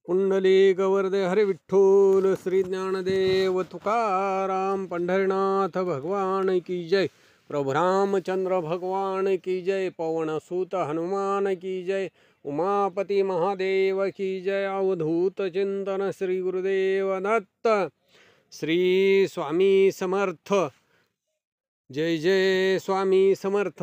पुंडलिक वरदे हरि विठ्ठल श्री ज्ञानदेव तुकाराम पंढरीनाथ भगवान की जय। प्रभु रामचंद्र भगवान की जय। पवन सुत हनुमान की जय। उमापति महादेव की जय। अवधूत चिंतन श्री गुरुदेव दत्त। श्री स्वामी समर्थ। जय जय स्वामी समर्थ।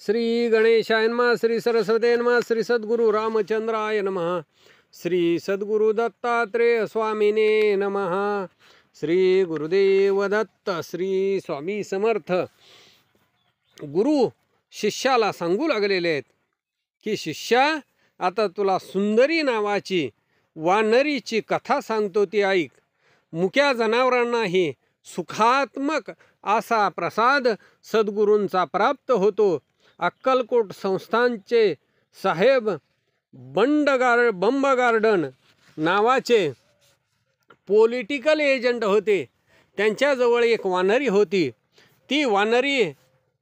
श्री गणेशाय नमः। श्री सरस्वती नमः। श्री सद्गुरु रामचंद्राय नमः। श्री सद्गुरु दत्तात्रेय स्वामीने नमः। श्री गुरुदेव दत्त। श्री स्वामी समर्थ। गुरु शिष्याला सांगू लागलेले आहेत की शिष्या, आता तुला सुंदरी नावाची वानरीची कथा सांगतो ती ऐक। मुक्या जनावरांनाही सुखात्मक असा प्रसाद सद्गुरूंचा प्राप्त होतो। अक्कलकोट संस्थानचे साहेब बंबगार्डन नावाचे पॉलिटिकल एजंट होते। त्यांच्याजवळ एक वानरी होती। ती वानरी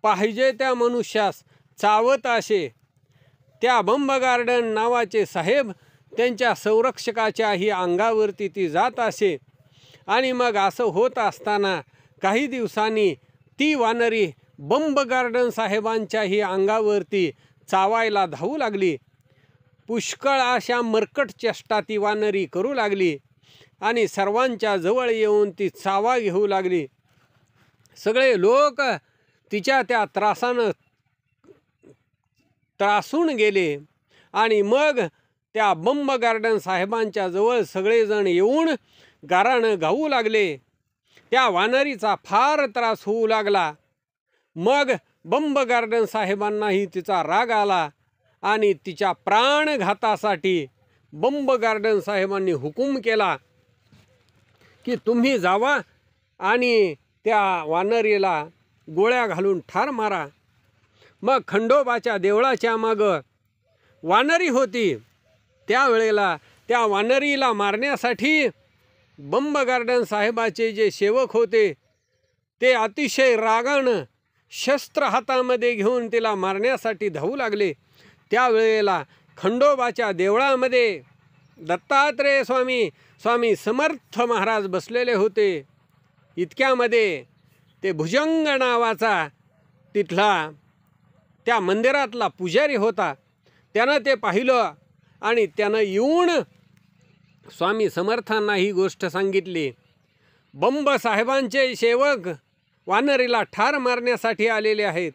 पाहिजे त्या मनुष्यास चावत असे। त्या बंबगार्डन नावाचे साहेब त्यांच्या संरक्षकाच्याही अंगावरती ती जात असे। आणि मग असं होत असताना काही दिवसांनी ती वानरी बंबगार्डन साहेबांच्याही अंगावरती चावायला धावू लागली। पुष्कळ अशा मरकट चेष्टा ती वानरी करू लागली आणि सर्वांच्या जवळ येऊन ती चावा घेऊ लागली। सगळे लोक तिच्या त्या त्रासानं त्रासून गेले आणि मग त्या बंबगार्डन साहेबांच्या जवळ सगळेजण येऊन गाराणं गाऊ लागले। त्या वानरीचा फार त्रास होऊ लागला। मग बंबगार्डन साहेबांनाही तिचा राग आला आणि तिच्या प्राणघातासाठी बंबगार्डन साहेबांनी हुकूम केला की तुम्ही जावा आणि त्या वानरीला गोळ्या घालून ठार मारा। मग खंडोबाच्या देवळाच्या मागं वानरी होती। त्यावेळेला त्या वानरीला मारण्यासाठी बंबगार्डन साहेबाचे जे सेवक होते ते अतिशय रागानं शस्त्र हातामध्ये घेऊन तिला मारण्यासाठी धावू लागले। त्यावेळेला खंडोबाच्या देवळामध्ये दत्तात्रेय स्वामी समर्थ महाराज बसलेले होते। इतक्यामध्ये ते भुजंग नावाचा तिथला त्या मंदिरातला पुजारी होता। त्यानं ते पाहिलं आणि त्यानं येऊन स्वामी समर्थांना ही गोष्ट सांगितली। बंब साहेबांचे सेवक वानरीला ठार मारण्यासाठी आलेले आहेत,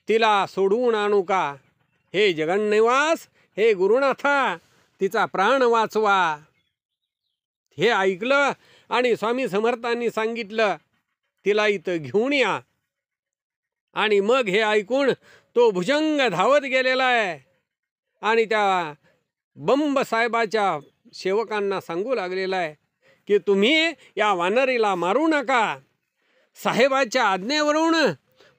तिला सोडवून आणू का? हे जगन्निवास, हे गुरुनाथा, तिचा प्राण वाचवा। हे ऐकलं आणि स्वामी समर्थांनी सांगितलं तिला इथं घेऊन या। आणि मग हे ऐकून तो भुजंग धावत गेलेला आहे आणि त्या बंब साहेबाच्या सेवकांना सांगू लागलेला आहे की तुम्ही या वानरीला मारू नका। साहेबाच्या आज्ञेवरून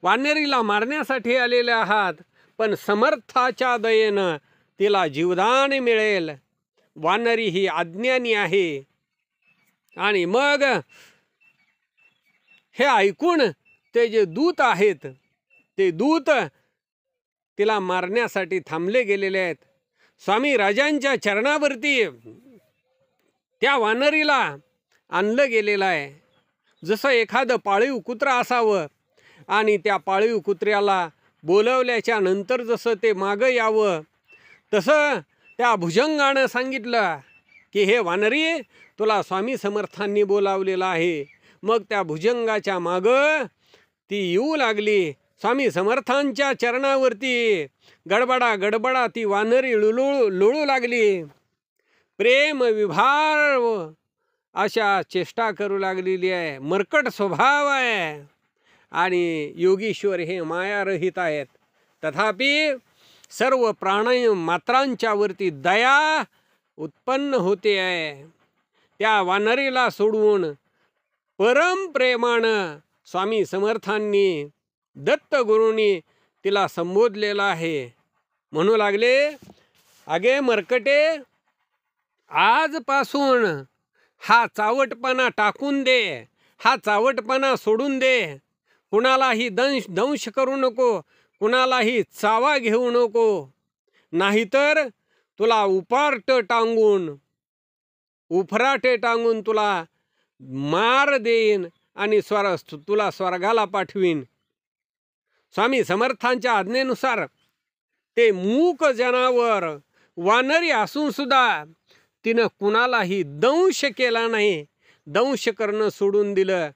वानरीला मारण्यासाठी आलेले आहात, पण समर्थाच्या दयेनं तिला जीवदान मिळेल। वानरी ही अज्ञानी आहे। आणि मग हे ऐकून ते जे दूत आहेत ते दूत तिला मारण्यासाठी थांबले गेलेले आहेत। स्वामी राजांच्या चरणावरती त्या वानरीला आणलं गेलेलं आहे। जसं एखादं पाळीव कुत्रा असावं आणि त्या पाळीव कुत्र्याला बोलवल्याच्या नंतर जसं ते मागं यावं, तसं त्या भुजंगानं सांगितलं की हे वानरी, तुला स्वामी समर्थांनी बोलावलेलं आहे। मग त्या भुजंगाच्या मागं ती येऊ लागली। स्वामी समर्थांच्या चरणावरती गडबडा ती वानरी लोळू लागली। प्रेम विभार अशा चेष्टा करू लागलेली आहे। मरकट स्वभाव आहे आणि योगीश्वर हे मायारहित आहेत। तथापि सर्व प्राणी मात्रांच्या वरती दया उत्पन्न होते आहे। त्या वानरीला सोडवून परम प्रेमानं स्वामी समर्थांनी दत्तगुरूंनी तिला संबोधलेलं आहे। म्हणू लागले, अगे मरकटे, आजपासून हा चावटपणा टाकून दे, हा चावटपणा सोडून दे। कुणालाही दंश करू नको, कुणालाही चावा घेऊ नको, नाहीतर तुला उफराटे टांगून तुला मार देईन आणि तुला स्वर्गाला पाठवीन. स्वामी समर्थांच्या आज्ञेनुसार ते मूक जनावर वानरी असून सुद्धा तिनं कुणालाही दंश केला नाही. दंश करणं सोडून दिलं.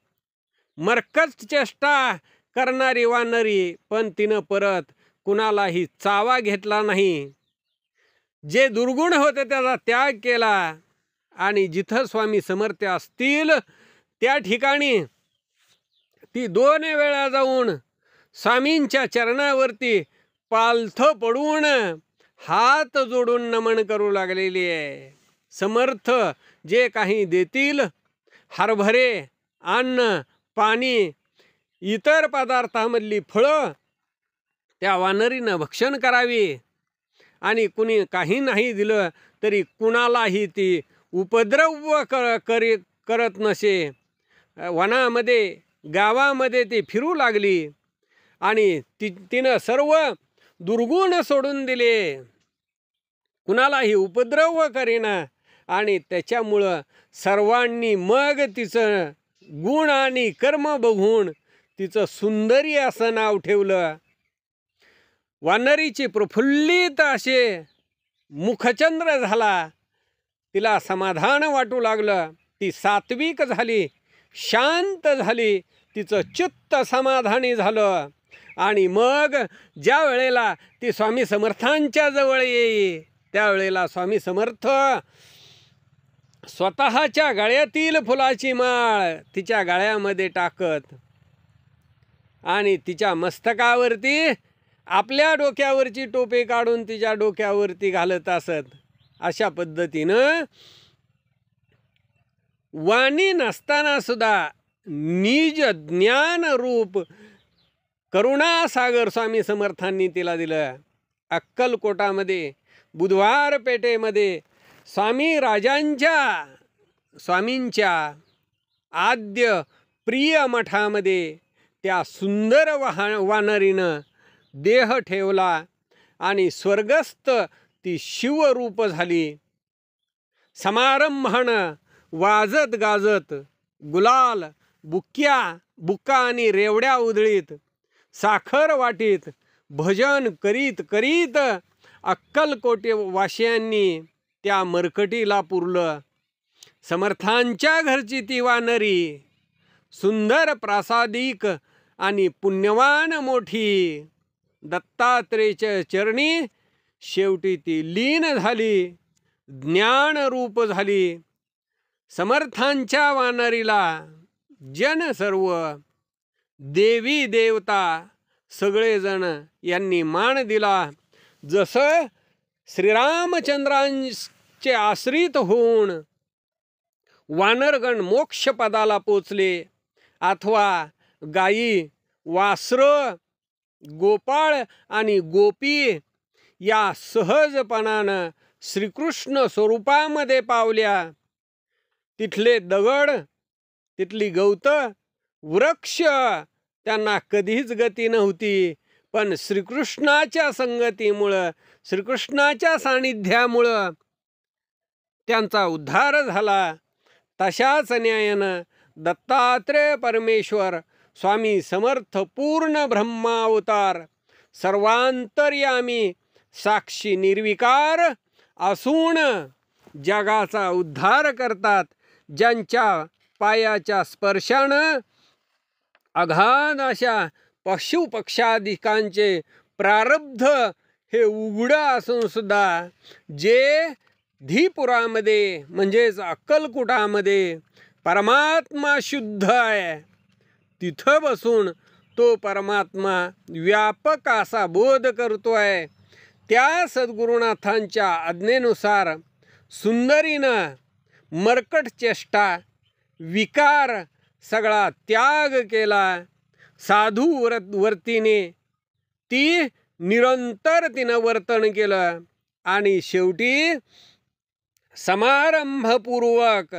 मरकट चेष्टा करणारी वानरी, पण तिनं परत कुणालाही चावा घेतला नाही. जे दुर्गुण होते त्याचा त्याग केला. आणि जिथं स्वामी समर्थ असतील त्या ठिकाणी ती 2 वेळा जाऊन स्वामींच्या चरणावरती पालथं पडून हात जोडून नमन करू लागलेली आहे. समर्थ जे काही देतील, हरभरे, अन्न, पाणी, इतर पदार्थामधली फळं त्या वानरीनं भक्षण करावी. आणि कुणी काही नाही दिलं तरी कुणालाही ती उपद्रव करत नसे. वनामध्ये गावामध्ये ती फिरू लागली आणि तिनं सर्व दुर्गुण सोडून दिले. कुणालाही उपद्रव करेना. आणि त्याच्यामुळं सर्वांनी मग तिचं गुण आणि कर्म बघून तिचं सुंदरी असं नाव ठेवलं. वानरीची प्रफुल्लित असे मुखचंद्र झाला. तिला समाधान वाटू लागलं. ती सात्विक झाली, शांत झाली, तिचं चित्त समाधानी झालं. आणि मग ज्या वेळेला ती स्वामी समर्थांच्या जवळ येई त्यावेळेला स्वामी समर्थ स्वतःच्या गळ्यातील फुलाची माळ तिच्या गळ्यामध्ये टाकत आणि तिच्या मस्तकावरती आपल्या डोक्यावरची टोपी काढून तिच्या डोक्यावरती घालत असत. अशा पद्धतीनं वाणी नसताना सुद्धा निज ज्ञान रूप करुणासागर स्वामी समर्थांनी तिला दिलं. अक्कलकोटामध्ये बुधवार पेठेमध्ये स्वामींच्या आद्य प्रिय मठामध्ये त्या सुंदर वानरीनं देह ठेवला आणि स्वर्गस्थ ती शिवरूप झाली. समारंभानं वाजत गाजत गुलाल बुक्का आणि रेवड्या उधळीत साखर वाटीत भजन करीत करीत अक्कलकोटे वासियांनी त्या मरकटीला पुरलं. समर्थांच्या घरची ती वानरी सुंदर प्रासादिक आणि पुण्यवान मोठी दत्तात्रेयच्या चरणी शेवटी ती लीन झाली, ज्ञान रूप झाली. समर्थांच्या वानरीला जन सर्व देवी देवता सगळेजण यांनी मान दिला. जसं श्रीरामचंद्रांचे आश्रित होऊन वानरगण मोक्षपदाला पोचले, अथवा गायी, वासरं, गोपाळ आणि गोपी या सहजपणानं श्रीकृष्ण स्वरूपामध्ये पावल्या. तिथले दगड, तिथली गवत, वृक्ष त्यांना कधीच गती नव्हती, पण श्रीकृष्णाच्या संगतीमुळं, श्रीकृष्णाच्या सानिध्यामुळं त्यांचा उद्धार झाला. तशाच न्यायानं दत्तात्रेय परमेश्वर स्वामी समर्थ पूर्ण ब्रह्मावतार सर्वांतर्यामी साक्षी निर्विकार असून जगाचा उद्धार करतात. ज्यांच्या पायाच्या स्पर्शानं अगाध अशा पशुपक्षादिकांचे प्रारब्ध हे उघडं असून सुद्धा जे धीपुरामध्ये म्हणजेच अक्कलकोटामध्ये परमात्मा शुद्ध आहे, तिथं बसून तो परमात्मा व्यापक असा बोध करतोय. त्या सद्गुरुनाथांच्या आज्ञेनुसार सुंदरीनं मरकट चेष्टा, विकार सगळा त्याग केला. साधू वर्तीने ती निरंतर तिनं वर्तन केलं आणि शेवटी समारंभपूर्वक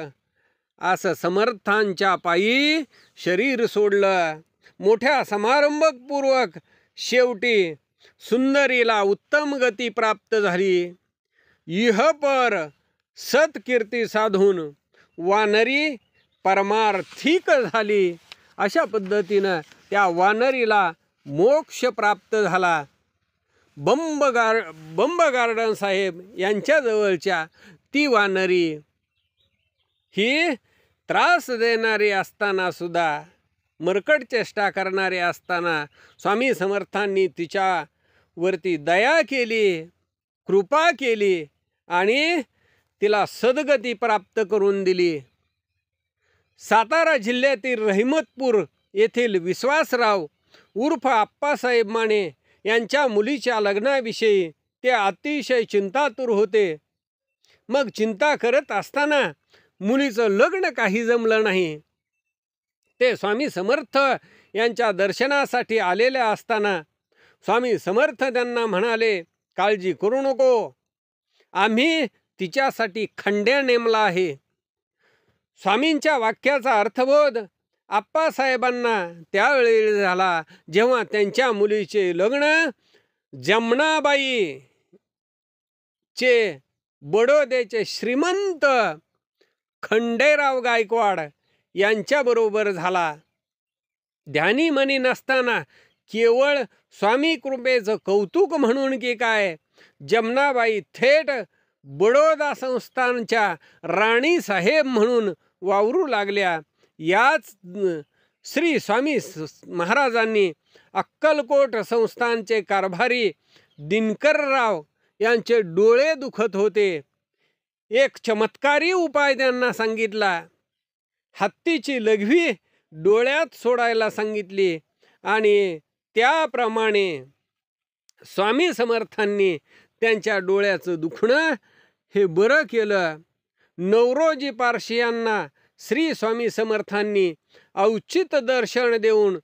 असं समर्थांच्या पायी शरीर सोडलं. मोठ्या समारंभपूर्वक शेवटी सुंदरीला उत्तम गती प्राप्त झाली. इहपर सत्कीर्ती साधून वानरी परमार्थिक झाली. अशा पद्धतीनं त्या वानरीला मोक्ष प्राप्त झाला. बंब गार्डन साहेब यांच्या जवळच्या ती वानरी ही त्रास देणारी असताना सुद्धा, मरकट चेष्टा करणारे असताना स्वामी समर्थांनी तिच्यावरती दया केली, कृपा केली आणि तिला सद्गती प्राप्त करून दिली. सातारा जिल्ह्यातील रहिमतपूर येथील विश्वासराव उर्फ आप्पासाहेब माने यांच्या मुलीच्या लग्नाविषयी ते अतिशय चिंतातुर होते. मग चिंता करत असताना मुलीचं लग्न काही जमलं नाही. ते स्वामी समर्थ यांच्या दर्शनासाठी आलेले असताना स्वामी समर्थ त्यांना म्हणाले, काळजी करू नको, आम्ही तिच्यासाठी खंड्या नेमला आहे. स्वामींच्या वाक्याचा अर्थबोध आप्पासाहेबांना त्यावेळी झाला जेव्हा त्यांच्या मुलीचे लग्न जमनाबाई चे बडोद्याचे श्रीमंत खंडेराव गायकवाड यांच्याबरोबर झाला. ध्यानी मनी नसताना केवळ स्वामी कृपेचं कौतुक म्हणून की काय, जमनाबाई थेट बडोदा संस्थानच्या राणी साहेब म्हणून वावरू लागल्या. याच श्री स्वामी महाराजांनी अक्कलकोट संस्थानचे कारभारी दिनकरराव यांचे डोळे दुखत होते. एक चमत्कारी उपाय त्यांना सांगितला. हत्तीची लघवी डोळ्यात सोडायला सांगितली आणि त्याप्रमाणे स्वामी समर्थांनी त्यांच्या डोळ्याचं दुखणं हे बरं केलं. नवरोजी पारशी यांना श्री स्वामी समर्थांनी औचित दर्शन देऊन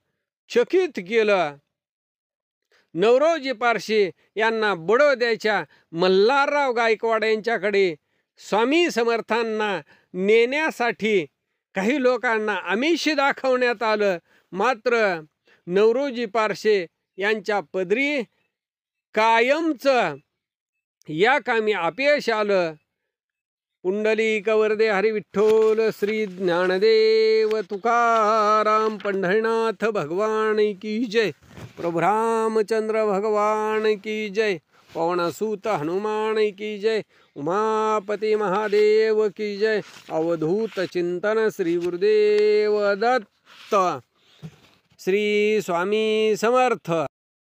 चकित केलं. नवरोजी पारशी यांना बडोद्याच्या मल्हारराव गायकवाड यांच्याकडे स्वामी समर्थांना नेण्यासाठी काही लोकांना आमिष दाखवण्यात आलं. मात्र नवरोजी पारशे यांच्या पदरी कायमचं या कामी अपयश आलं. पुंडलिक वरदे हरी विठ्ठल श्री ज्ञानदेव तुकाराम पंढरीनाथ भगवान की जय. प्रभु रामचंद्र भगवान की जय. पवनसूत हनुमान की जय. उमापति महादेव की जय. अवधूत चिंतन श्री गुरुदेव दत्त. श्री स्वामी समर्थ.